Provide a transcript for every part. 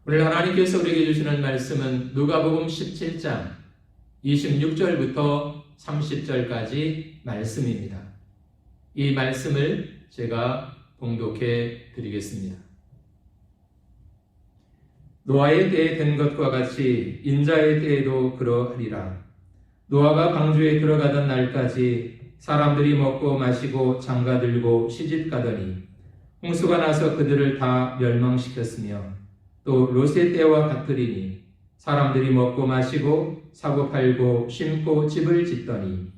오늘 하나님께서 우리에게 주시는 말씀은 누가복음 17장 26절부터 30절까지 말씀입니다. 이 말씀을 제가 봉독해 드리겠습니다. 노아의 때에 된 것과 같이 인자의 때에도 그러하리라. 노아가 방주에 들어가던 날까지 사람들이 먹고 마시고 장가들고 시집가더니 홍수가 나서 그들을 다 멸망시켰으며 또 롯의 때와 같으리니 사람들이 먹고 마시고 사고 팔고 심고 집을 짓더니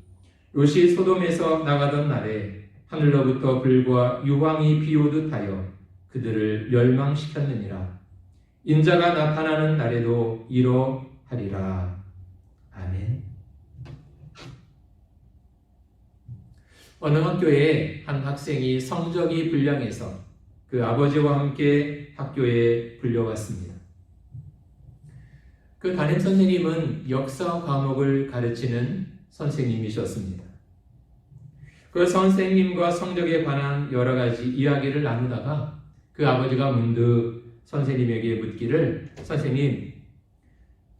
롯이 소돔에서 나가던 날에 하늘로부터 불과 유황이 비오듯 하여 그들을 멸망시켰느니라. 인자가 나타나는 날에도 이러하리라. 아멘. 어느 학교에 한 학생이 성적이 불량해서 그 아버지와 함께 학교에 불려왔습니다. 그 담임 선생님은 역사 과목을 가르치는 선생님이셨습니다. 그 선생님과 성적에 관한 여러 가지 이야기를 나누다가 그 아버지가 문득 선생님에게 묻기를,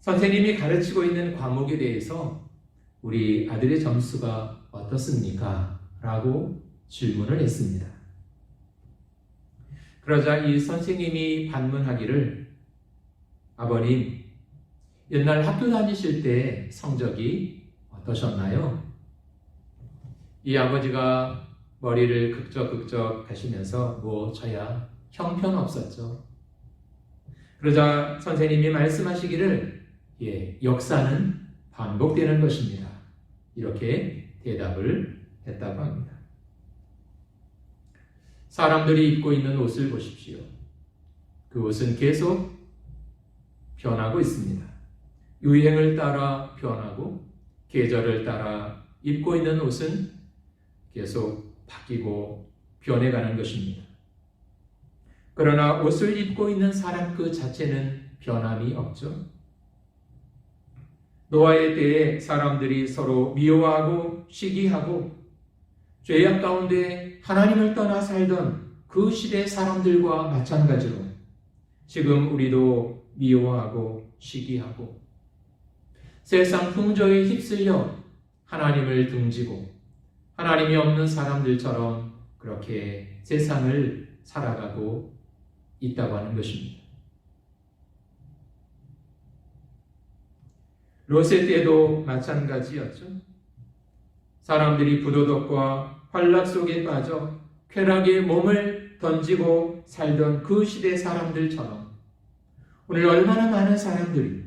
선생님이 가르치고 있는 과목에 대해서 우리 아들의 점수가 어떻습니까? 라고 질문을 했습니다. 그러자 이 선생님이 반문하기를, 아버님, 옛날 학교 다니실 때 성적이 어떠셨나요? 이 아버지가 머리를 극적극적 하시면서 저야 형편없었죠. 그러자 선생님이 말씀하시기를, 역사는 반복되는 것입니다. 이렇게 대답을 했다고 합니다. 사람들이 입고 있는 옷을 보십시오. 그 옷은 계속 변하고 있습니다. 유행을 따라 변하고 계절을 따라 입고 있는 옷은 계속 바뀌고 변해가는 것입니다. 그러나 옷을 입고 있는 사람 그 자체는 변함이 없죠. 노아의 때에 사람들이 서로 미워하고 시기하고 죄악 가운데 하나님을 떠나 살던 그 시대 사람들과 마찬가지로 지금 우리도 미워하고 시기하고 세상 풍조에 휩쓸려 하나님을 등지고 하나님이 없는 사람들처럼 그렇게 세상을 살아가고 있다고 하는 것입니다. 롯의 때도 마찬가지였죠. 사람들이 부도덕과 환락 속에 빠져 쾌락에 몸을 던지고 살던 그 시대 사람들처럼 오늘 얼마나 많은 사람들이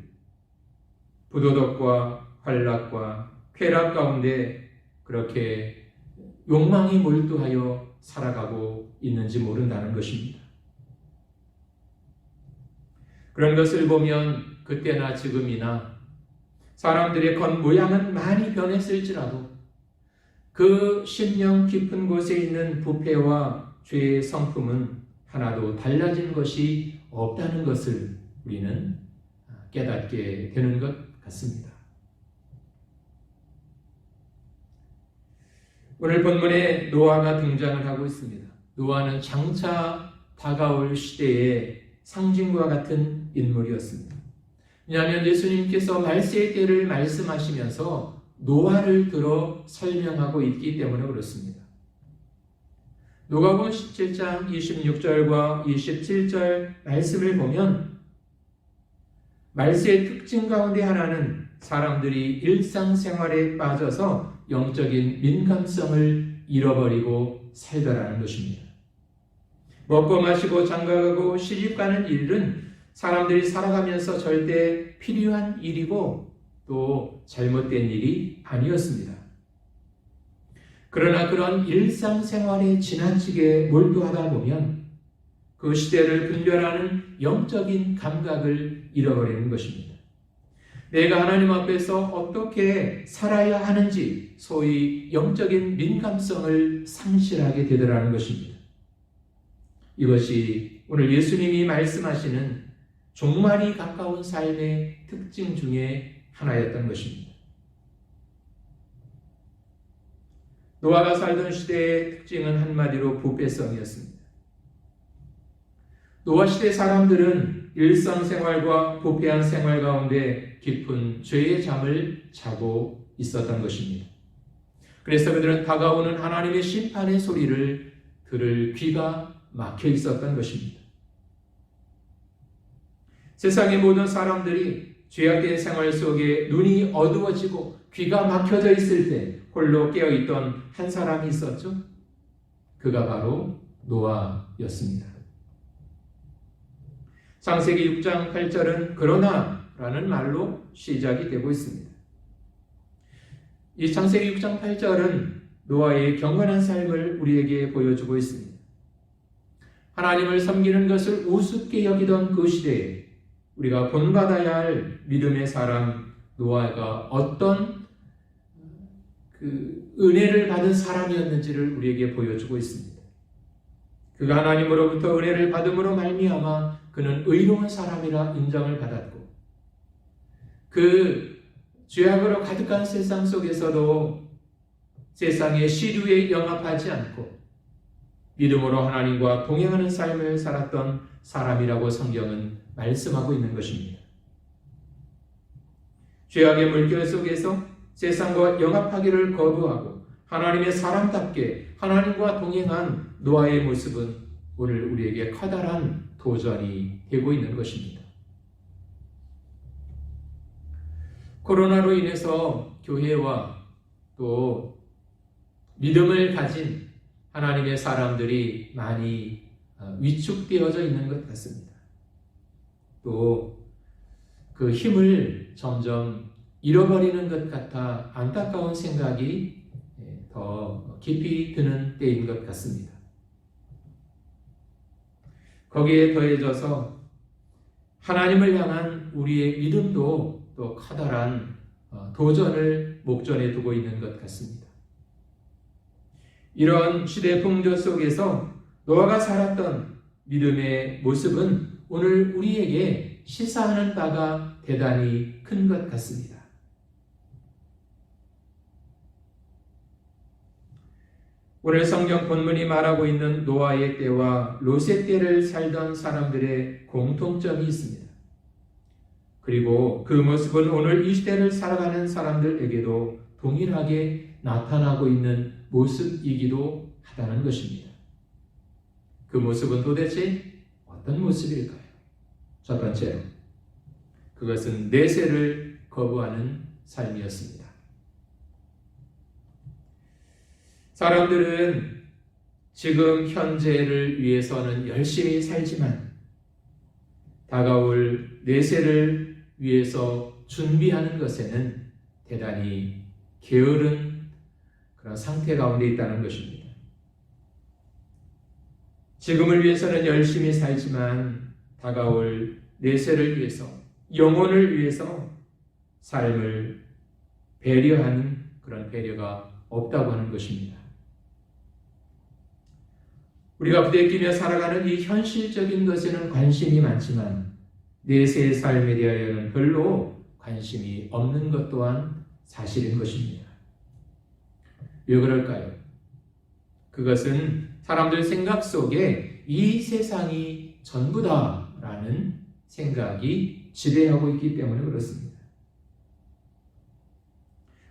부도덕과 환락과 쾌락 가운데 그렇게 욕망이 몰두하여 살아가고 있는지 모른다는 것입니다. 그런 것을 보면 그때나 지금이나 사람들의 겉모양은 많이 변했을지라도 그 심령 깊은 곳에 있는 부패와 죄의 성품은 하나도 달라진 것이 없다는 것을 우리는 깨닫게 되는 것 같습니다. 오늘 본문에 노아가 등장을 하고 있습니다. 노아는 장차 다가올 시대의 상징과 같은 인물이었습니다. 왜냐하면 예수님께서 말세의 때를 말씀하시면서 노아를 들어 설명하고 있기 때문에 그렇습니다. 누가복음 17장 26절과 27절 말씀을 보면 말세의 특징 가운데 하나는 사람들이 일상생활에 빠져서 영적인 민감성을 잃어버리고 살더라는 것입니다. 먹고 마시고 장가가고 시집가는 일은 사람들이 살아가면서 절대 필요한 일이고 또 잘못된 일이 아니었습니다. 그러나 그런 일상생활에 지나치게 몰두하다 보면 그 시대를 분별하는 영적인 감각을 잃어버리는 것입니다. 내가 하나님 앞에서 어떻게 살아야 하는지 소위 영적인 민감성을 상실하게 되더라는 것입니다. 이것이 오늘 예수님이 말씀하시는 종말이 가까운 삶의 특징 중에 하나였던 것입니다. 노아가 살던 시대의 특징은 한마디로 부패성이었습니다. 노아 시대 사람들은 일상생활과 부패한 생활 가운데 깊은 죄의 잠을 자고 있었던 것입니다. 그래서 그들은 다가오는 하나님의 심판의 소리를 들을 귀가 막혀 있었던 것입니다. 세상의 모든 사람들이 죄악된 생활 속에 눈이 어두워지고 귀가 막혀져 있을 때 홀로 깨어있던 한 사람이 있었죠. 그가 바로 노아였습니다. 창세기 6장 8절은 그러나 라는 말로 시작이 되고 있습니다. 이 창세기 6장 8절은 노아의 경건한 삶을 우리에게 보여주고 있습니다. 하나님을 섬기는 것을 우습게 여기던 그 시대에 우리가 본받아야 할 믿음의 사람 노아가 어떤 은혜를 받은 사람이었는지를 우리에게 보여주고 있습니다. 그가 하나님으로부터 은혜를 받음으로 말미암아 그는 의로운 사람이라 인정을 받았고 그 죄악으로 가득한 세상 속에서도 세상의 시류에 영합하지 않고 믿음으로 하나님과 동행하는 삶을 살았던 사람이라고 성경은 말씀하고 있는 것입니다. 죄악의 물결 속에서 세상과 영합하기를 거부하고 하나님의 사람답게 하나님과 동행한 노아의 모습은 오늘 우리에게 커다란 도전이 되고 있는 것입니다. 코로나로 인해서 교회와 또 믿음을 가진 하나님의 사람들이 많이 위축되어져 있는 것 같습니다. 또 그 힘을 점점 잃어버리는 것 같아 안타까운 생각이 더 깊이 드는 때인 것 같습니다. 거기에 더해져서 하나님을 향한 우리의 믿음도 또 커다란 도전을 목전에 두고 있는 것 같습니다. 이런 시대 풍조 속에서 노아가 살았던 믿음의 모습은 오늘 우리에게 시사하는 바가 대단히 큰 것 같습니다. 오늘 성경 본문이 말하고 있는 노아의 때와 롯의 때를 살던 사람들의 공통점이 있습니다. 그리고 그 모습은 오늘 이 시대를 살아가는 사람들에게도 동일하게 나타나고 있는 모습이기도 하다는 것입니다. 그 모습은 도대체 어떤 모습일까요? 첫 번째로 그것은 내세를 거부하는 삶이었습니다. 사람들은 지금 현재를 위해서는 열심히 살지만 다가올 내세를 위해서 준비하는 것에는 대단히 게으른 그런 상태 가운데 있다는 것입니다. 지금을 위해서는 열심히 살지만 다가올 내세를 위해서, 영혼을 위해서 삶을 배려하는 그런 배려가 없다고 하는 것입니다. 우리가 부대끼며 살아가는 이 현실적인 것에는 관심이 많지만 내세의 삶에 대하여는 별로 관심이 없는 것 또한 사실인 것입니다. 왜 그럴까요? 그것은 사람들 생각 속에 이 세상이 전부다라는 생각이 지배하고 있기 때문에 그렇습니다.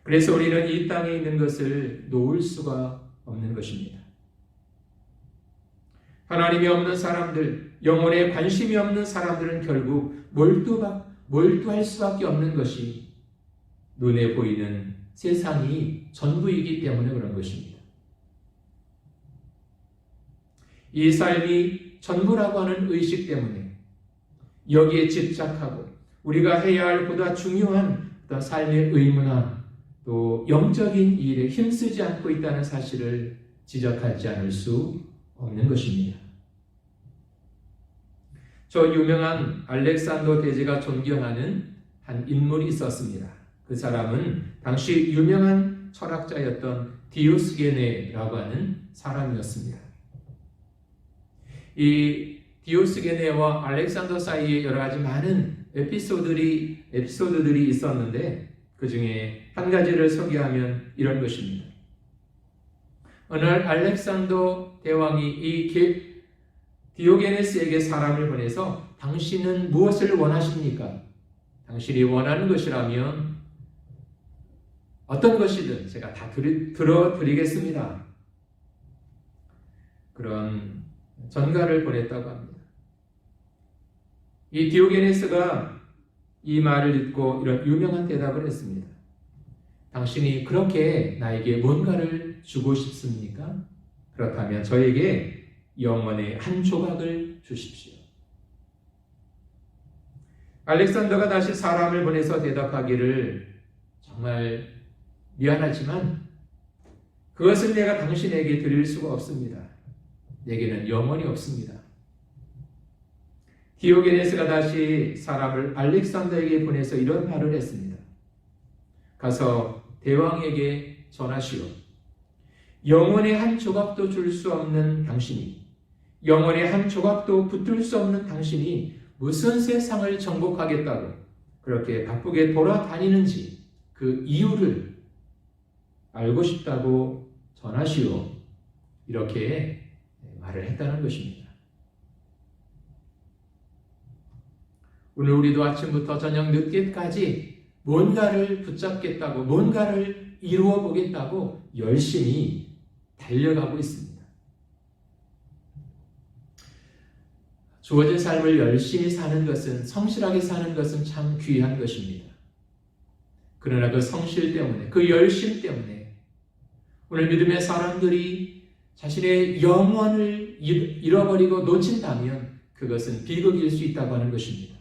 그래서 우리는 이 땅에 있는 것을 놓을 수가 없는 것입니다. 하나님이 없는 사람들, 영혼에 관심이 없는 사람들은 결국 몰두할 수밖에 없는 것이 눈에 보이는 세상이 전부이기 때문에 그런 것입니다. 이 삶이 전부라고 하는 의식 때문에 여기에 집착하고 우리가 해야 할 보다 중요한 어떤 삶의 의무나 또 영적인 일에 힘쓰지 않고 있다는 사실을 지적하지 않을 수 없는 것입니다. 저 유명한 알렉산더 대제가 존경하는 한 인물이 있었습니다. 그 사람은 당시 유명한 철학자였던 디오스게네라고 하는 사람이었습니다. 이 디오스게네와 알렉산더 사이에 여러 가지 많은 에피소드들이 있었는데 그 중에 한 가지를 소개하면 이런 것입니다. 어느 날 알렉산더 대왕이 이 디오게네스에게 사람을 보내서 당신은 무엇을 원하십니까? 당신이 원하는 것이라면 어떤 것이든 제가 다 들어드리겠습니다. 그런 전가를 보냈다고 합니다. 이 디오게네스가 이 말을 듣고 이런 유명한 대답을 했습니다. 당신이 그렇게 나에게 뭔가를 주고 싶습니까? 그렇다면 저에게 영혼의 한 조각을 주십시오. 알렉산더가 다시 사람을 보내서 대답하기를 정말 미안하지만 그것은 내가 당신에게 드릴 수가 없습니다. 내게는 영혼이 없습니다. 디오게네스가 다시 사람을 알렉산더에게 보내서 이런 말을 했습니다. 가서 대왕에게 전하시오. 영혼의 한 조각도 줄 수 없는 당신이, 영혼의 한 조각도 붙들 수 없는 당신이 무슨 세상을 정복하겠다고 그렇게 바쁘게 돌아다니는지 그 이유를 알고 싶다고 전하시오. 이렇게 말을 했다는 것입니다. 오늘 우리도 아침부터 저녁 늦게까지 뭔가를 붙잡겠다고, 뭔가를 이루어 보겠다고 열심히 달려가고 있습니다. 주어진 삶을 열심히 사는 것은, 성실하게 사는 것은 참 귀한 것입니다. 그러나 그 성실 때문에, 그 열심 때문에 오늘 믿음의 사람들이 자신의 영혼을 잃어버리고 놓친다면 그것은 비극일 수 있다고 하는 것입니다.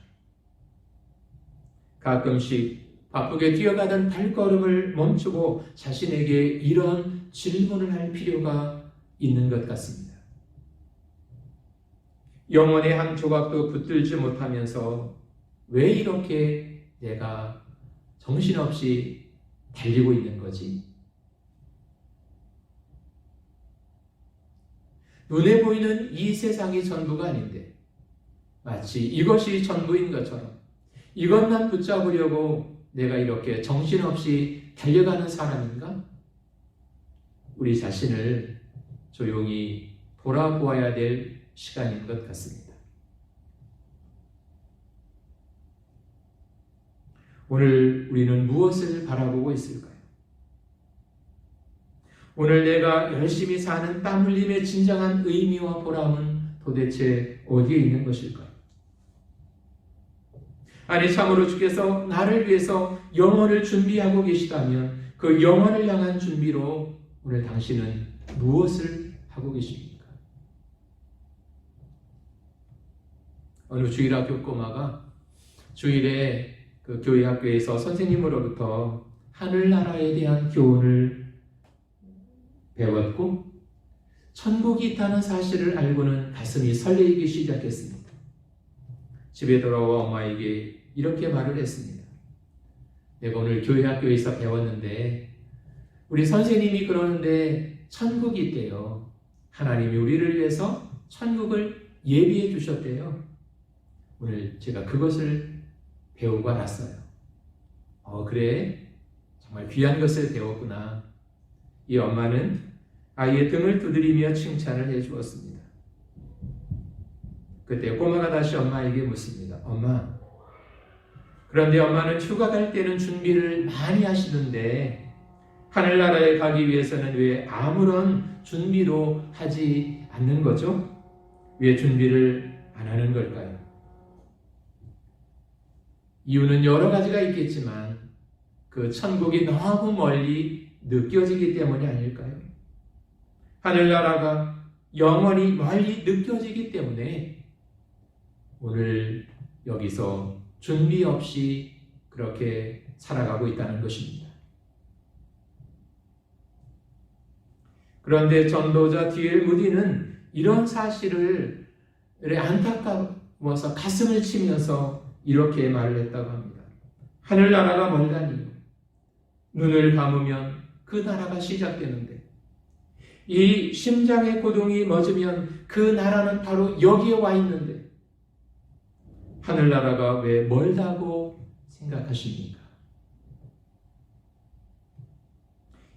가끔씩 바쁘게 뛰어가던 발걸음을 멈추고 자신에게 이런 질문을 할 필요가 있는 것 같습니다. 영혼의 한 조각도 붙들지 못하면서 왜 이렇게 내가 정신없이 달리고 있는 거지? 눈에 보이는 이 세상이 전부가 아닌데 마치 이것이 전부인 것처럼 이것만 붙잡으려고 내가 이렇게 정신없이 달려가는 사람인가? 우리 자신을 조용히 돌아보아야 될 시간인 것 같습니다. 오늘 우리는 무엇을 바라보고 있을까요? 오늘 내가 열심히 사는 땀 흘림의 진정한 의미와 보람은 도대체 어디에 있는 것일까요? 아니 참으로 주께서 나를 위해서 영혼을 준비하고 계시다면 그 영혼을 향한 준비로 오늘 당신은 무엇을 하고 계십니까? 어느 주일학교 꼬마가 주일에 그 교회 학교에서 선생님으로부터 하늘나라에 대한 교훈을 배웠고 천국이 있다는 사실을 알고는 가슴이 설레이기 시작했습니다. 집에 돌아와 엄마에게 이렇게 말을 했습니다. 내가 오늘 교회 학교에서 배웠는데 우리 선생님이 그러는데 천국이 있대요. 하나님이 우리를 위해서 천국을 예비해 주셨대요. 오늘 제가 그것을 배우고 알았어요. 그래? 정말 귀한 것을 배웠구나. 이 엄마는 아이의 등을 두드리며 칭찬을 해 주었습니다. 그때 꼬마가 다시 엄마에게 묻습니다. 엄마, 그런데 엄마는 휴가 갈 때는 준비를 많이 하시는데 하늘나라에 가기 위해서는 왜 아무런 준비도 하지 않는 거죠? 왜 준비를 안 하는 걸까요? 이유는 여러 가지가 있겠지만 그 천국이 너무 멀리 느껴지기 때문이 아닐까요? 하늘나라가 영원히 멀리 느껴지기 때문에 오늘 여기서 준비 없이 그렇게 살아가고 있다는 것입니다. 그런데 전도자 D.L. 무디는 이런 사실을 안타까워서 가슴을 치면서 이렇게 말을 했다고 합니다. 하늘나라가 멀다니요. 눈을 감으면 그 나라가 시작되는데 이 심장의 고동이 멎으면 그 나라는 바로 여기에 와 있는데 하늘나라가 왜 멀다고 생각하십니까?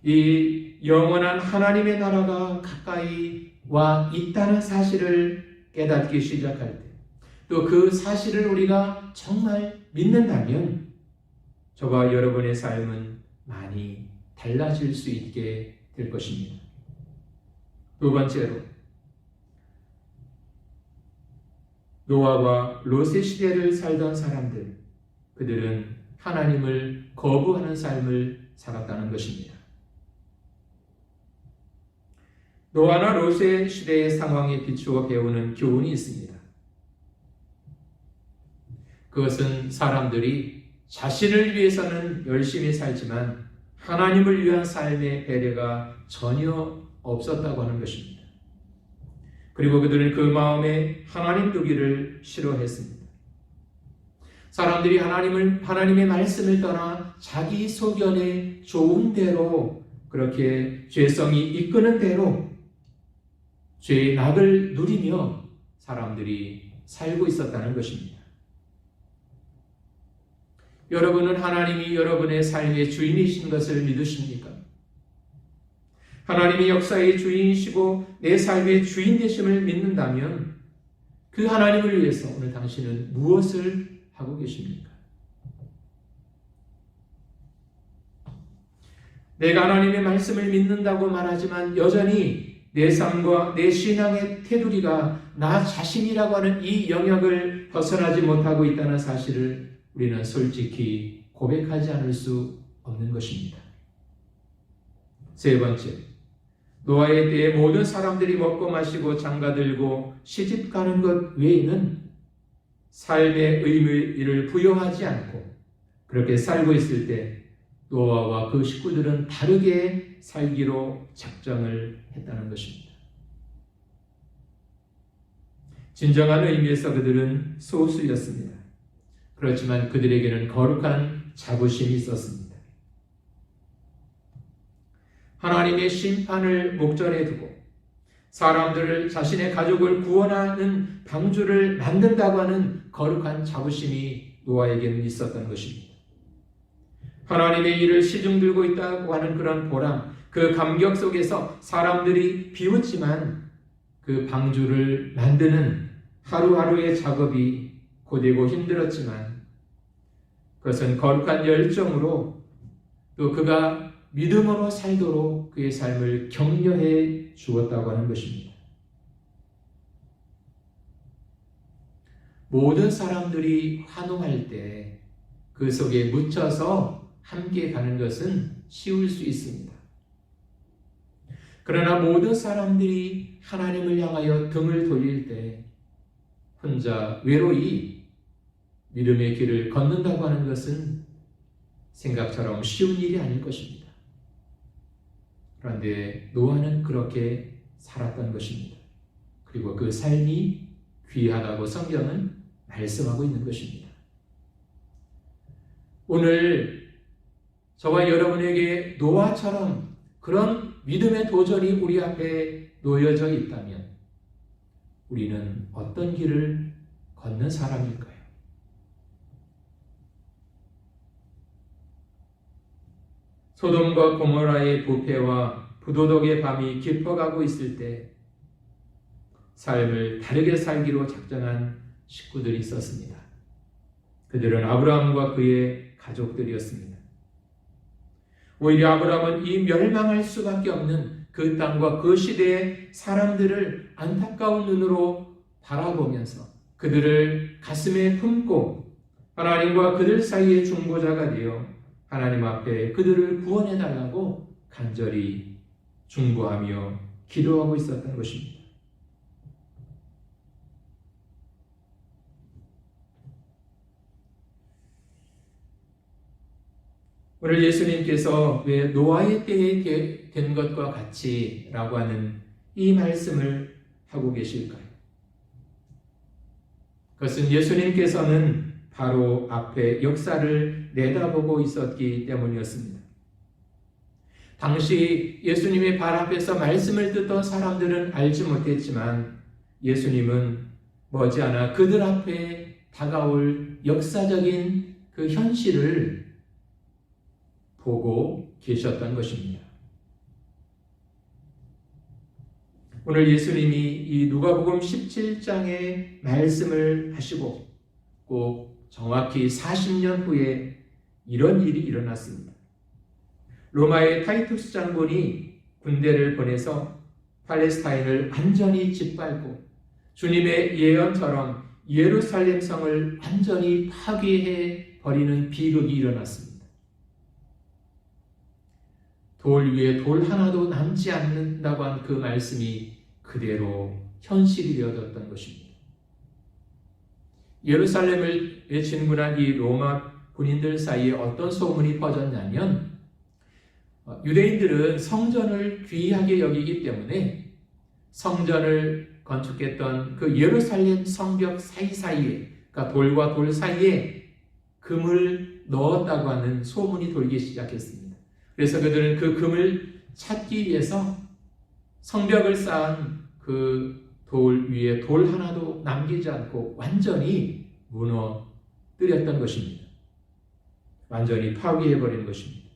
이 영원한 하나님의 나라가 가까이 와 있다는 사실을 깨닫기 시작할 때, 또 그 사실을 우리가 정말 믿는다면 저와 여러분의 삶은 많이 달라질 수 있게 될 것입니다. 두 번째로, 노아와 롯의 시대를 살던 사람들, 그들은 하나님을 거부하는 삶을 살았다는 것입니다. 노아나 롯의 시대의 상황에 비추어 배우는 교훈이 있습니다. 그것은 사람들이 자신을 위해서는 열심히 살지만 하나님을 위한 삶의 배려가 전혀 없었다고 하는 것입니다. 그리고 그들은 그 마음에 하나님 두기를 싫어했습니다. 사람들이 하나님의 말씀을 떠나 자기 소견에 좋은 대로, 그렇게 죄성이 이끄는 대로 죄의 낙을 누리며 사람들이 살고 있었다는 것입니다. 여러분은 하나님이 여러분의 삶의 주인이신 것을 믿으십니까? 하나님이 역사의 주인이시고 내 삶의 주인 되심을 믿는다면 그 하나님을 위해서 오늘 당신은 무엇을 하고 계십니까? 내가 하나님의 말씀을 믿는다고 말하지만 여전히 내 삶과 내 신앙의 테두리가 나 자신이라고 하는 이 영역을 벗어나지 못하고 있다는 사실을 우리는 솔직히 고백하지 않을 수 없는 것입니다. 세 번째, 노아의 때에 모든 사람들이 먹고 마시고 장가들고 시집가는 것 외에는 삶의 의미를 부여하지 않고 그렇게 살고 있을 때 노아와 그 식구들은 다르게 살기로 작정을 했다는 것입니다. 진정한 의미에서 그들은 소수였습니다. 그렇지만 그들에게는 거룩한 자부심이 있었습니다. 하나님의 심판을 목전에 두고 사람들을, 자신의 가족을 구원하는 방주를 만든다고 하는 거룩한 자부심이 노아에게는 있었던 것입니다. 하나님의 일을 시중 들고 있다고 하는 그런 보람, 그 감격 속에서 사람들이 비웃지만 그 방주를 만드는 하루하루의 작업이 고되고 힘들었지만 그것은 거룩한 열정으로 또 그가 믿음으로 살도록 그의 삶을 격려해 주었다고 하는 것입니다. 모든 사람들이 환호할 때 그 속에 묻혀서 함께 가는 것은 쉬울 수 있습니다. 그러나 모든 사람들이 하나님을 향하여 등을 돌릴 때 혼자 외로이 믿음의 길을 걷는다고 하는 것은 생각처럼 쉬운 일이 아닐 것입니다. 그런데 노아는 그렇게 살았던 것입니다. 그리고 그 삶이 귀하다고 성경은 말씀하고 있는 것입니다. 오늘 저와 여러분에게 노아처럼 그런 믿음의 도전이 우리 앞에 놓여져 있다면 우리는 어떤 길을 걷는 사람일까요? 소돔과 고모라의 부패와 부도덕의 밤이 깊어가고 있을 때 삶을 다르게 살기로 작정한 식구들이 있었습니다. 그들은 아브라함과 그의 가족들이었습니다. 오히려 아브라함은 이 멸망할 수밖에 없는 그 땅과 그 시대의 사람들을 안타까운 눈으로 바라보면서 그들을 가슴에 품고 하나님과 그들 사이의 중보자가 되어 하나님 앞에 그들을 구원해달라고 간절히 중보하며 기도하고 있었던 것입니다. 오늘 예수님께서 왜 노아의 때에 된 것과 같이 라고 하는 이 말씀을 하고 계실까요? 그것은 예수님께서는 바로 앞에 역사를 내다보고 있었기 때문이었습니다. 당시 예수님의 발 앞에서 말씀을 듣던 사람들은 알지 못했지만 예수님은 머지않아 그들 앞에 다가올 역사적인 그 현실을 보고 계셨던 것입니다. 오늘 예수님이 이 누가복음 17장의 말씀을 하시고 꼭 정확히 40년 후에 이런 일이 일어났습니다. 로마의 타이투스 장군이 군대를 보내서 팔레스타인을 완전히 짓밟고 주님의 예언처럼 예루살렘 성을 완전히 파괴해 버리는 비극이 일어났습니다. 돌 위에 돌 하나도 남지 않는다고 한 그 말씀이 그대로 현실이 되어졌던 것입니다. 예루살렘을 진군한 이 로마 군인들 사이에 어떤 소문이 퍼졌냐면 유대인들은 성전을 귀하게 여기기 때문에 성전을 건축했던 그 예루살렘 성벽 사이사이에, 그러니까 돌과 돌 사이에 금을 넣었다고 하는 소문이 돌기 시작했습니다. 그래서 그들은 그 금을 찾기 위해서 성벽을 쌓은 그 돌 위에 돌 하나도 남기지 않고 완전히 무너뜨렸던 것입니다. 완전히 파괴해버린 것입니다.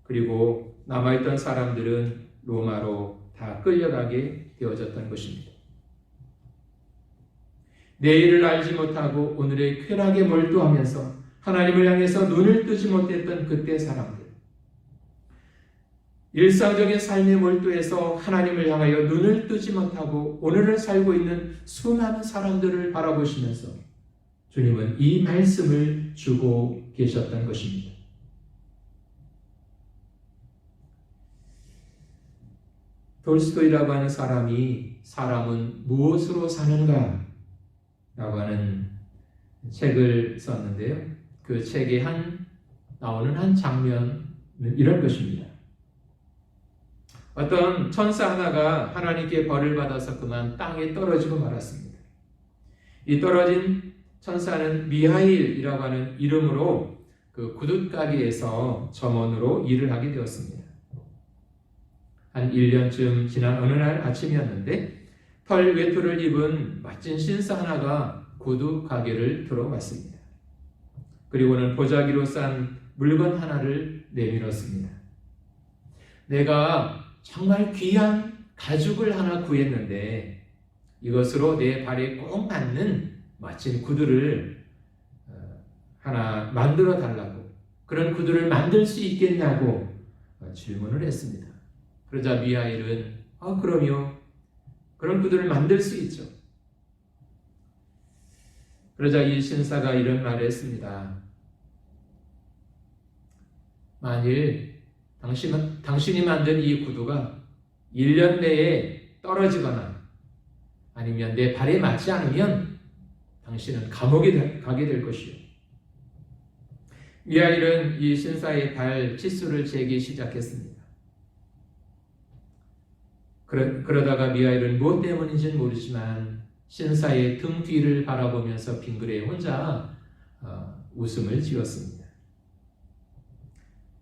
그리고 남아있던 사람들은 로마로 다 끌려가게 되어졌던 것입니다. 내일을 알지 못하고 오늘의 쾌락에 몰두하면서 하나님을 향해서 눈을 뜨지 못했던 그때 사람들, 일상적인 삶에 몰두해서 하나님을 향하여 눈을 뜨지 못하고 오늘을 살고 있는 수많은 사람들을 바라보시면서 주님은 이 말씀을 주고 계셨던 것입니다. 돌스토이라고 하는 사람이 사람은 무엇으로 사는가? 라고 하는 책을 썼는데요. 그 책에 나오는 한 장면은 이런 것입니다. 어떤 천사 하나가 하나님께 벌을 받아서 그만 땅에 떨어지고 말았습니다. 이 떨어진 천사는 미하일이라고 하는 이름으로 그 구둣가게에서 점원으로 일을 하게 되었습니다. 한 1년쯤 지난 어느 날 아침이었는데 털 외투를 입은 멋진 신사 하나가 구두 가게를 들어왔습니다. 그리고는 보자기로 싼 물건 하나를 내밀었습니다. 내가 정말 귀한 가죽을 하나 구했는데 이것으로 내 발에 꼭 맞는 멋진 구두를 하나 만들어 달라고, 그런 구두를 만들 수 있겠냐고 질문을 했습니다. 그러자 미하일은 그럼요. 그런 구두를 만들 수 있죠. 그러자 이 신사가 이런 말을 했습니다. 만일 당신이 만든 이 구두가 1년 내에 떨어지거나 아니면 내 발에 맞지 않으면 당신은 감옥에 가게 될 것이요. 미하일은 이 신사의 발 치수를 재기 시작했습니다. 그러다가 미하일은 무엇 때문인지는 모르지만 신사의 등 뒤를 바라보면서 빙그레 혼자 웃음을 지었습니다.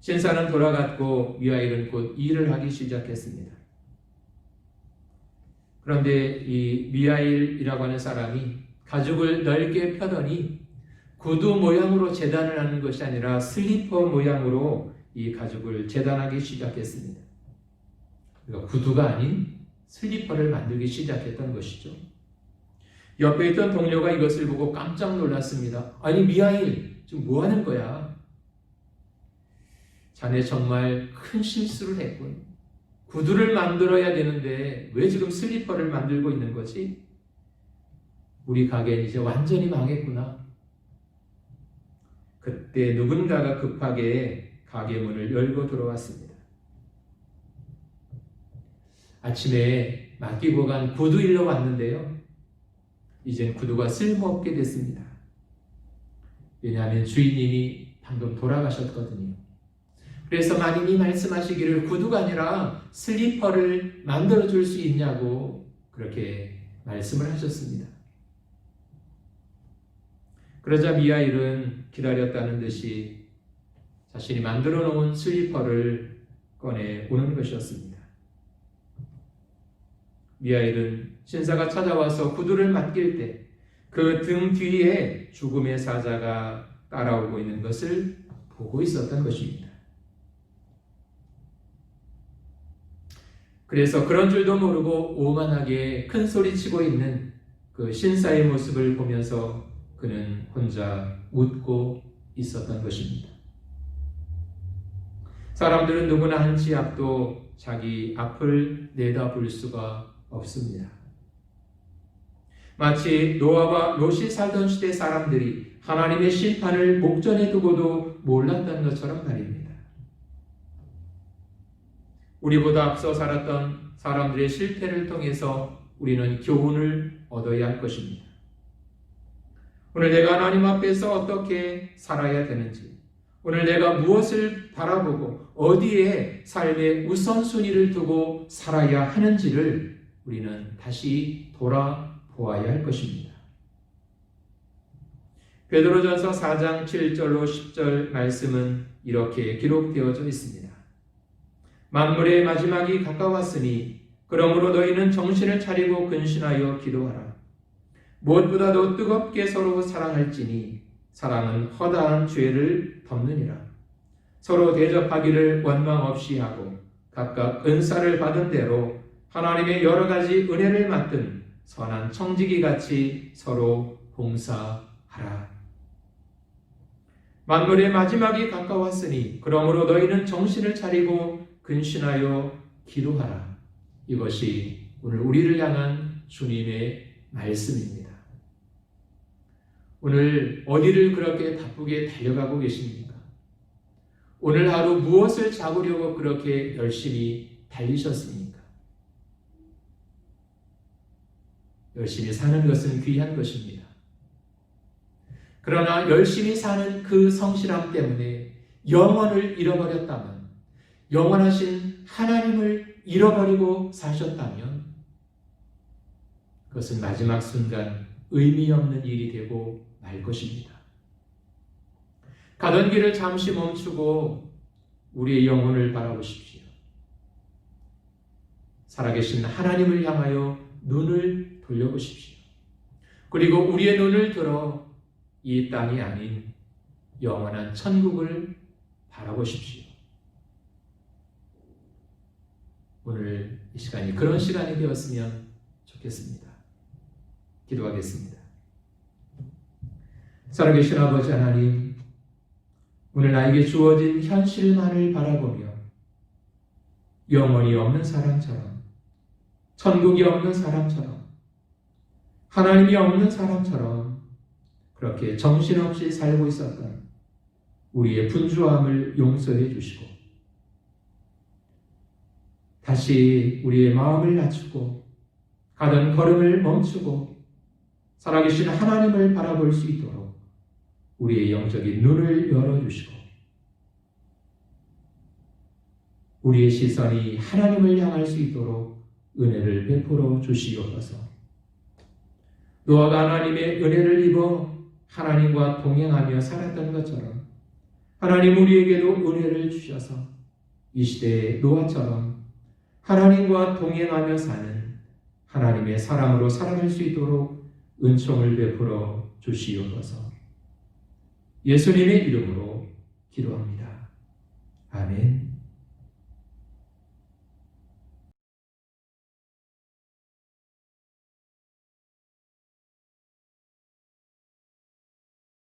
신사는 돌아갔고 미하일은 곧 일을 하기 시작했습니다. 그런데 이 미하일이라고 하는 사람이 가죽을 넓게 펴더니 구두 모양으로 재단을 하는 것이 아니라 슬리퍼 모양으로 이 가죽을 재단하기 시작했습니다. 그러니까 구두가 아닌 슬리퍼를 만들기 시작했던 것이죠. 옆에 있던 동료가 이것을 보고 깜짝 놀랐습니다. 아니 미하일, 지금 뭐 하는 거야? 자네 정말 큰 실수를 했군. 구두를 만들어야 되는데 왜 지금 슬리퍼를 만들고 있는 거지? 우리 가게는 이제 완전히 망했구나. 그때 누군가가 급하게 가게 문을 열고 들어왔습니다. 아침에 맡기고 간 구두 일러 왔는데요. 이젠 구두가 쓸모없게 됐습니다. 왜냐하면 주인님이 방금 돌아가셨거든요. 그래서 마님이 말씀하시기를 구두가 아니라 슬리퍼를 만들어줄 수 있냐고 그렇게 말씀을 하셨습니다. 그러자 미하일은 기다렸다는 듯이 자신이 만들어 놓은 슬리퍼를 꺼내 오는 것이었습니다. 미하일은 신사가 찾아와서 구두를 맡길 때 그 등 뒤에 죽음의 사자가 따라오고 있는 것을 보고 있었던 것입니다. 그래서 그런 줄도 모르고 오만하게 큰 소리치고 있는 그 신사의 모습을 보면서 그는 혼자 웃고 있었던 것입니다. 사람들은 누구나 한 치 앞도 자기 앞을 내다볼 수가 없습니다. 마치 노아와 롯이 살던 시대 사람들이 하나님의 심판을 목전에 두고도 몰랐던 것처럼 말입니다. 우리보다 앞서 살았던 사람들의 실패를 통해서 우리는 교훈을 얻어야 할 것입니다. 오늘 내가 하나님 앞에서 어떻게 살아야 되는지, 오늘 내가 무엇을 바라보고 어디에 삶의 우선순위를 두고 살아야 하는지를 우리는 다시 돌아보아야 할 것입니다. 베드로전서 4장 7절로 10절 말씀은 이렇게 기록되어져 있습니다. 만물의 마지막이 가까웠으니 그러므로 너희는 정신을 차리고 근신하여 기도하라. 무엇보다도 뜨겁게 서로 사랑할지니 사랑은 허다한 죄를 덮느니라. 서로 대접하기를 원망 없이 하고 각각 은사를 받은 대로 하나님의 여러 가지 은혜를 맡은 선한 청지기 같이 서로 봉사하라. 만물의 마지막이 가까웠으니 그러므로 너희는 정신을 차리고 근신하여 기도하라. 이것이 오늘 우리를 향한 주님의 말씀입니다. 오늘 어디를 그렇게 바쁘게 달려가고 계십니까? 오늘 하루 무엇을 잡으려고 그렇게 열심히 달리셨습니까? 열심히 사는 것은 귀한 것입니다. 그러나 열심히 사는 그 성실함 때문에 영혼을 잃어버렸다면, 영원하신 하나님을 잃어버리고 사셨다면 그것은 마지막 순간 의미 없는 일이 되고 말 것입니다. 가던 길을 잠시 멈추고 우리의 영혼을 바라보십시오. 살아계신 하나님을 향하여 눈을 돌려보십시오. 그리고 우리의 눈을 들어 이 땅이 아닌 영원한 천국을 바라보십시오. 오늘 이 시간이 그런 시간이 되었으면 좋겠습니다. 기도하겠습니다. 살아계신 아버지 하나님, 오늘 나에게 주어진 현실만을 바라보며 영혼이 없는 사람처럼, 천국이 없는 사람처럼, 하나님이 없는 사람처럼 그렇게 정신없이 살고 있었던 우리의 분주함을 용서해 주시고 다시 우리의 마음을 낮추고 가던 걸음을 멈추고 살아계신 하나님을 바라볼 수 있도록 우리의 영적인 눈을 열어주시고 우리의 시선이 하나님을 향할 수 있도록 은혜를 베풀어 주시옵소서. 노아가 하나님의 은혜를 입어 하나님과 동행하며 살았던 것처럼 하나님 우리에게도 은혜를 주셔서 이 시대의 노아처럼 하나님과 동행하며 사는 하나님의 사람으로 살아갈 수 있도록 은총을 베풀어 주시옵소서. 예수님의 이름으로 기도합니다. 아멘.